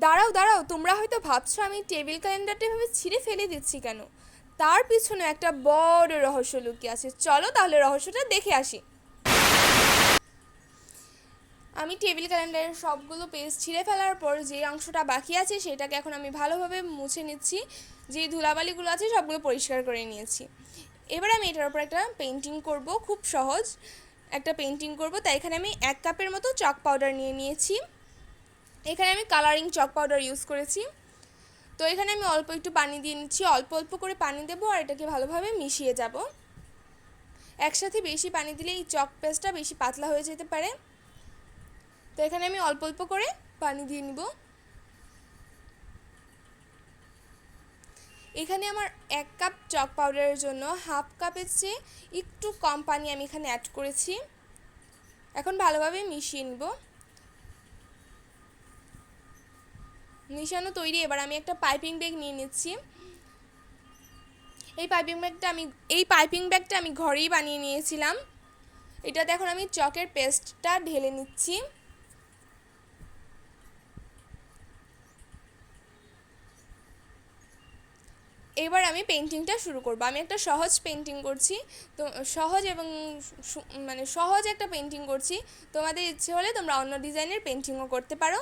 দাঁড়াও দাঁড়াও, তোমরা হয়তো ভাবছো আমি টেবিল ক্যালেন্ডারটা এভাবে ছিঁড়ে ফেলে দিচ্ছি কেন। তার পিছনে একটা বড় রহস্য লুকিয়ে আছে, চলো তাহলে রহস্যটা দেখে আসি। আমি টেবিল ক্যালেন্ডারের সবগুলো পেজ ছিঁড়ে ফেলার পর যে অংশটা বাকি আছে সেটাকে এখন আমি ভালোভাবে মুছে নিচ্ছি। যে ধুলাবালিগুলো আছে সবগুলো পরিষ্কার করে নিয়েছি। এবার আমি এটার উপর একটা পেন্টিং করব, খুব সহজ একটা পেন্টিং করব। তাই এখানে আমি 1 কাপের মতো চক পাউডার নিয়ে নিয়েছি। এখানে আমি কালারিং চক পাউডার ইউজ করেছি। তো এখানে আমি অল্প একটু পানি দিয়ে নিচ্ছি, অল্প অল্প করে পানি দেবো আর এটাকে ভালোভাবে মিশিয়ে যাব। একসাথে বেশি পানি দিলে এই চক পেস্টটা বেশি পাতলা হয়ে যেতে পারে। তো এখানে আমি অল্প অল্প করে পানি দিয়ে নিব। এখানে আমার 1 কাপ চক পাউডারের জন্য 1/2 কাপের চেয়ে একটু কম পানি আমি এখানে অ্যাড করেছি। এখন ভালোভাবে মিশিয়ে নিব। মিশানো তৈরি। এবার আমি একটা পাইপিং ব্যাগ নিয়ে নিচ্ছি। এই পাইপিং ব্যাগটা আমি ঘরেই বানিয়ে নিয়েছিলাম। এটাতে এখন আমি চকের পেস্টটা ঢেলে নিচ্ছি। এবার আমি পেন্টিংটা শুরু করব। আমি একটা সহজ পেন্টিং করছি, তো সহজ এবং সহজ একটা পেন্টিং করছি। তোমাদের ইচ্ছে হলে তোমরা অন্য ডিজাইনের পেন্টিংও করতে পারো।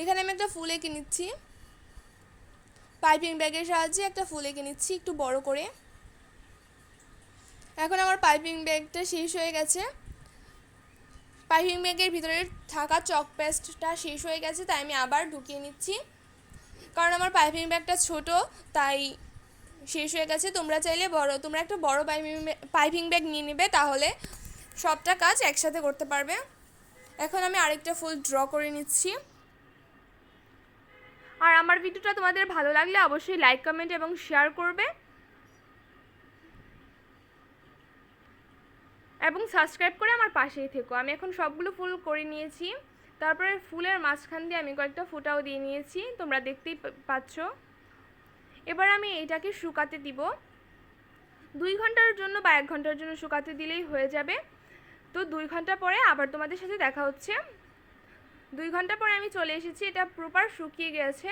এখানে আমি একটা ফুল এঁকে নিচ্ছি। পাইপিং ব্যাগের সাহায্যে একটা ফুল এঁকে নিচ্ছি একটু বড় করে। এখন আমার পাইপিং ব্যাগটা শেষ হয়ে গেছে। পাইপিং ব্যাগের ভিতরে থাকা চক পেস্টটা শেষ হয়ে গেছে, তাই আমি আবার ঢুকিয়ে নিচ্ছি। কারণ আমার পাইপিং ব্যাগটা ছোট, তাই শেষ হয়ে গেছে। তোমরা চাইলে তোমরা একটা বড় পাইপিং ব্যাগ নিয়ে নেবে, তাহলে সবটা কাজ একসাথে করতে পারবে। এখন আমি আরেকটা ফুল ড্র করে নিচ্ছি। আর আমার ভিডিওটা তোমাদের ভালো লাগলে অবশ্যই লাইক, কমেন্ট এবং শেয়ার করবে এবং সাবস্ক্রাইব করে আমার পাশেই থেকো। আমি এখন সবগুলো ফুল করে নিয়েছি। তারপরে ফুলের মাঝখান দিয়ে আমি কয়েকটা ফোঁটাও দিয়ে নিয়েছি, তোমরা দেখতেই পাচ্ছ। এবার আমি এটাকে শুকাতে দিব। 2 ঘন্টার জন্য বা 1 ঘন্টার জন্য শুকাতে দিলেই হয়ে যাবে। তো 2 ঘন্টা পরে আবার তোমাদের সাথে দেখা হচ্ছে। 2 ঘন্টা পরে আমি চলে এসেছি, এটা প্রপার শুকিয়ে গেছে।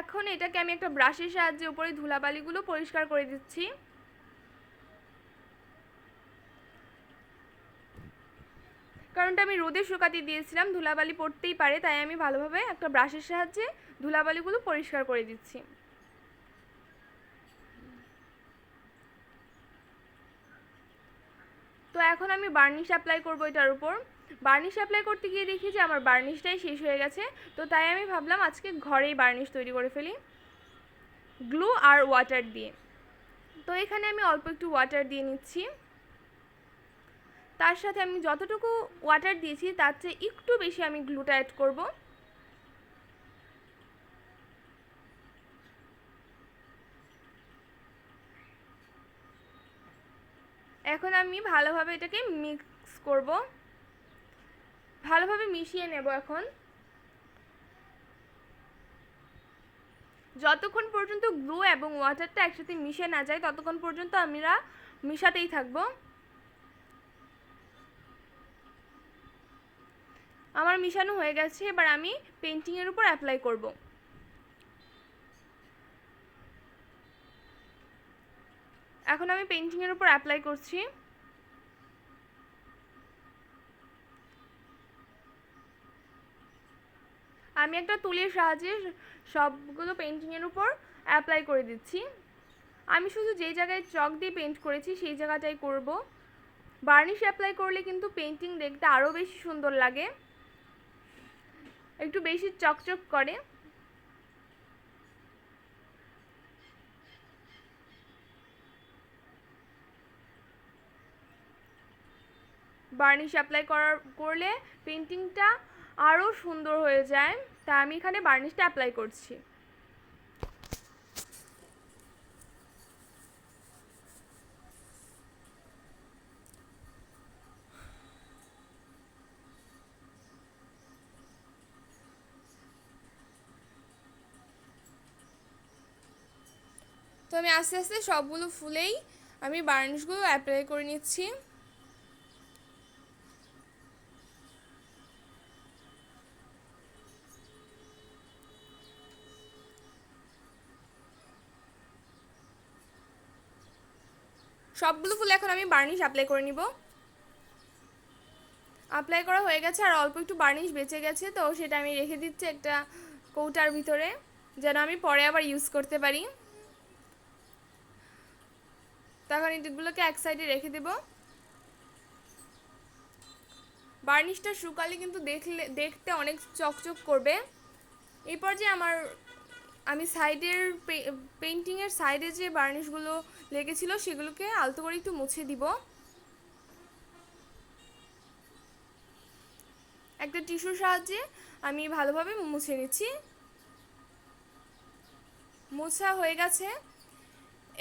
এখন এটাকে আমি একটা ব্রাশের সাহায্যে উপরে ধুলাবালিগুলো পরিষ্কার করে দিচ্ছি। কারণটা আমি রোদে শুকাতে দিয়েছিলাম, ধুলাবালি পড়তেই পারে, তাই আমি ভালোভাবে একটা ব্রাশের সাহায্যে ধুলাবালিগুলো পরিষ্কার করে দিচ্ছি। তো এখন আমি বার্নিশ অ্যাপ্লাই করব এটার উপর। বার্নিশ অ্যাপ্লাই করতে গিয়ে দেখি যে আমার বার্নিশটাই শেষ হয়ে গেছে। তো তাই আমি ভাবলাম আজকে ঘরেই বার্নিশ তৈরি করে ফেলি গ্লু আর ওয়াটার দিয়ে। তো এখানে আমি অল্প একটু ওয়াটার দিয়ে নিচ্ছি। তার সাথে আমি যতটুকু ওয়াটার দিয়েছি তার চেয়ে একটু বেশি আমি গ্লুটা অ্যাড করব। এখন আমি ভালোভাবে এটাকে মিক্স করব, ভালোভাবে মিশিয়ে নেব। এখন যতক্ষণ পর্যন্ত গ্লু এবং ওয়াটারটা একসাথে মিশে না যায় ততক্ষণ পর্যন্ত আমরা মিশাতেই থাকব। আমার মিশানো হয়ে গেছে, এবার আমি পেন্টিংয়ের উপর অ্যাপ্লাই করব। এখন আমি পেন্টিংয়ের উপর অ্যাপ্লাই করছি। আমি একটা তুলির সাহায্যে সবগুলো পেন্টিংয়ের উপর অ্যাপ্লাই করে দিচ্ছি। আমি শুধু যেই জায়গায় চক দিয়ে পেন্ট করেছি সেই জায়গাটাই করব। বার্নিশ অ্যাপ্লাই করলে কিন্তু পেন্টিং দেখতে আরও বেশি সুন্দর লাগে, একটু বেশি চকচক করে। বার্নিশ অ্যাপ্লাই করলে পেন্টিংটা আরও সুন্দর হয়ে যায়, তাই আমি এখানে বার্নিশটা অ্যাপ্লাই করছি। তো আমি আস্তে আস্তে সবগুলো ফুলেই আমি বার্নিশগুলো অ্যাপ্লাই করে নিচ্ছি। সবগুলো ফুলে এখন আমি বার্নিশ অ্যাপ্লাই করে নিব। অ্যাপ্লাই করা হয়ে গেছে, আর অল্প একটু বার্নিশ বেঁচে গেছে, তো সেটা আমি রেখে দিচ্ছি একটা কৌটার ভিতরে, যেন আমি পরে আবার ইউজ করতে পারি। তখন এই টিপগুলোকে এক সাইডে রেখে দেব। বার্নিশটা শুকালে কিন্তু দেখতে অনেক চকচক করবে। এই পর্যায়ে আমি সাইডের পেইন্টিংয়ের সাইডে যে বার্নিশগুলো লেগেছিল সেগুলোকে আলতো করে একটু মুছে দিব। একটা টিস্যুর সাহায্যে আমি ভালোভাবে মুছে নিচ্ছি। মোছা হয়ে গেছে,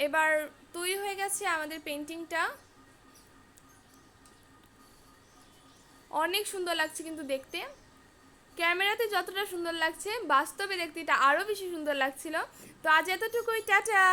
এবার তৈরি হয়ে গেছে আমাদের পেইন্টিংটা। অনেক সুন্দর লাগছে কিন্তু দেখতে। ক্যামেরাতে যতটা সুন্দর লাগছে বাস্তবে দেখতে এটা আরও বেশি সুন্দর লাগছিল। তো আজ এতটুকুই, টাটা।